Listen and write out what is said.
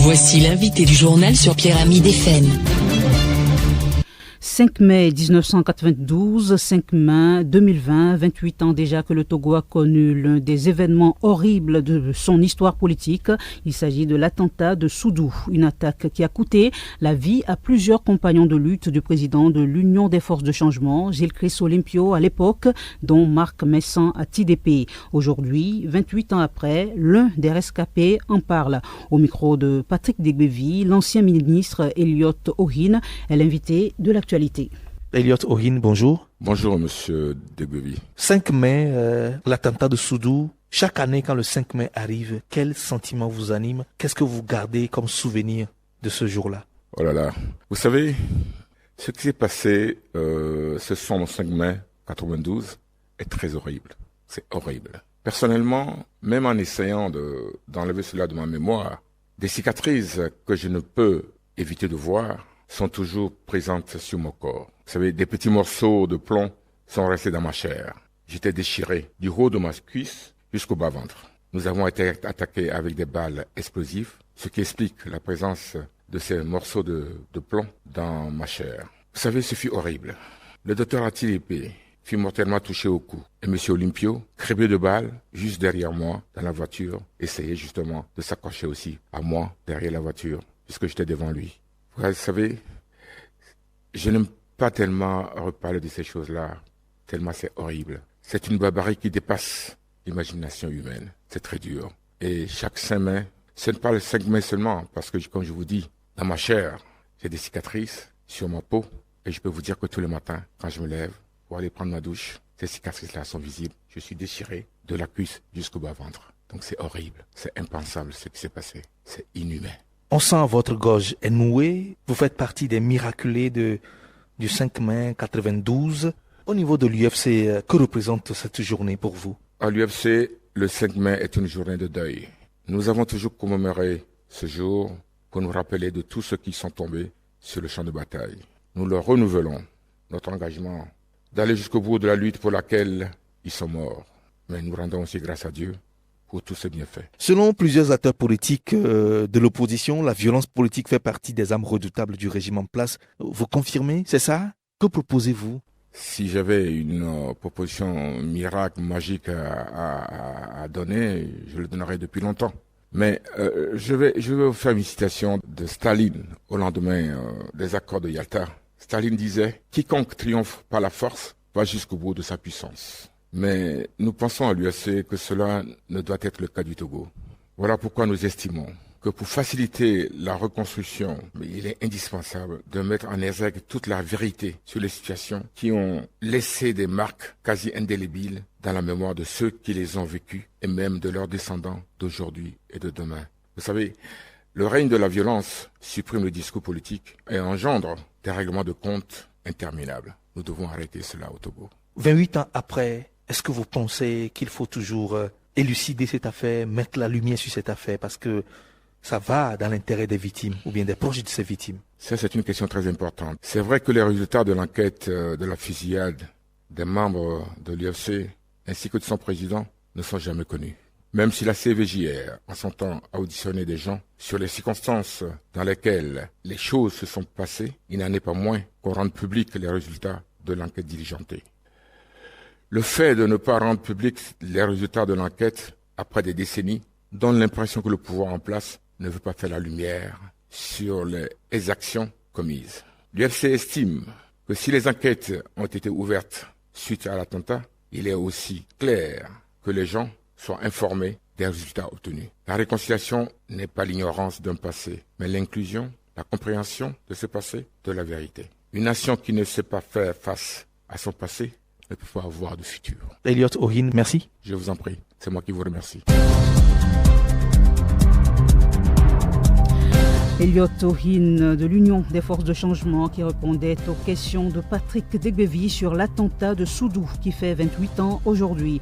Voici l'invité du journal sur Pyramide FM. 5 mai 1992, 5 mai 2020, 28 ans déjà que le Togo a connu l'un des événements horribles de son histoire politique. Il s'agit de l'attentat de Soudou, une attaque qui a coûté la vie à plusieurs compagnons de lutte du président de l'Union des forces de changement, Gilles Chris-Olympio à l'époque, dont Marc Messan à TDP. Aujourd'hui, 28 ans après, l'un des rescapés en parle. Au micro de Patrick Degbevi, l'ancien ministre Elliot Ohin est l'invité de l'actualité. Elliot Ohin, bonjour. Bonjour, monsieur Degbevi. 5 mai, l'attentat de Soudou. Chaque année, quand le 5 mai arrive, quel sentiment vous anime? Qu'est-ce que vous gardez comme souvenir de ce jour-là? Oh là là. Vous savez, ce qui s'est passé ce soir, le 5 mai 92, est très horrible. C'est horrible. Personnellement, même en essayant d'enlever cela de ma mémoire, des cicatrices que je ne peux éviter de voir sont toujours présentes sur mon corps. Vous savez, des petits morceaux de plomb sont restés dans ma chair. J'étais déchiré du haut de ma cuisse jusqu'au bas-ventre. Nous avons été attaqués avec des balles explosives, ce qui explique la présence de ces morceaux de plomb dans ma chair. Vous savez, ce fut horrible. Le docteur Atilépé fut mortellement touché au cou. Et M. Olympio, crébé de balles, juste derrière moi, dans la voiture, essayait justement de s'accrocher aussi à moi, derrière la voiture, puisque j'étais devant lui. Vous savez, je n'aime pas tellement reparler de ces choses-là, tellement c'est horrible. C'est une barbarie qui dépasse l'imagination humaine. C'est très dur. Et chaque 5 mai, ce n'est pas le 5 mai seulement, parce que, comme je vous dis, dans ma chair, j'ai des cicatrices sur ma peau. Et je peux vous dire que tous les matins, quand je me lève pour aller prendre ma douche, ces cicatrices-là sont visibles. Je suis déchiré de la cuisse jusqu'au bas-ventre. Donc c'est horrible, c'est impensable ce qui s'est passé. C'est inhumain. On sent votre gorge est nouée. Vous faites partie des miraculés du 5 mai 92. Au niveau de l'UFC, que représente cette journée pour vous? À l'UFC, le 5 mai est une journée de deuil. Nous avons toujours commémoré ce jour pour nous rappeler de tous ceux qui sont tombés sur le champ de bataille. Nous leur renouvelons notre engagement d'aller jusqu'au bout de la lutte pour laquelle ils sont morts. Mais nous rendons aussi grâce à Dieu pour tous ces bienfaits. Selon plusieurs acteurs politiques de l'opposition, la violence politique fait partie des armes redoutables du régime en place. Vous confirmez, c'est ça? Que proposez-vous? Si j'avais une proposition miracle, magique à donner, je le donnerais depuis longtemps. Mais je vais vous faire une citation de Staline au lendemain des accords de Yalta. Staline disait « Quiconque triomphe par la force va jusqu'au bout de sa puissance ». Mais nous pensons à l'UFC que cela ne doit être le cas du Togo. Voilà pourquoi nous estimons que pour faciliter la reconstruction, il est indispensable de mettre en exergue toute la vérité sur les situations qui ont laissé des marques quasi indélébiles dans la mémoire de ceux qui les ont vécues et même de leurs descendants d'aujourd'hui et de demain. Vous savez, le règne de la violence supprime le discours politique et engendre des règlements de compte interminables. Nous devons arrêter cela au Togo. 28 ans après, est-ce que vous pensez qu'il faut toujours élucider cette affaire, mettre la lumière sur cette affaire parce que ça va dans l'intérêt des victimes ou bien des proches de ces victimes? Ça, c'est une question très importante. C'est vrai que les résultats de l'enquête de la fusillade des membres de l'UFC ainsi que de son président ne sont jamais connus. Même si la CVJR, en son temps, a auditionné des gens sur les circonstances dans lesquelles les choses se sont passées, il n'en est pas moins qu'on rende public les résultats de l'enquête diligentée. Le fait de ne pas rendre public les résultats de l'enquête après des décennies donne l'impression que le pouvoir en place ne veut pas faire la lumière sur les exactions commises. L'UFC estime que si les enquêtes ont été ouvertes suite à l'attentat, il est aussi clair que les gens soient informés des résultats obtenus. La réconciliation n'est pas l'ignorance d'un passé, mais l'inclusion, la compréhension de ce passé, de la vérité. Une nation qui ne sait pas faire face à son passé ne peut pas avoir de futur. Elliot Ohin, merci. Je vous en prie, c'est moi qui vous remercie. Elliot Ohin de l'Union des forces de changement qui répondait aux questions de Patrick Degbevi sur l'attentat de Soudou qui fait 28 ans aujourd'hui.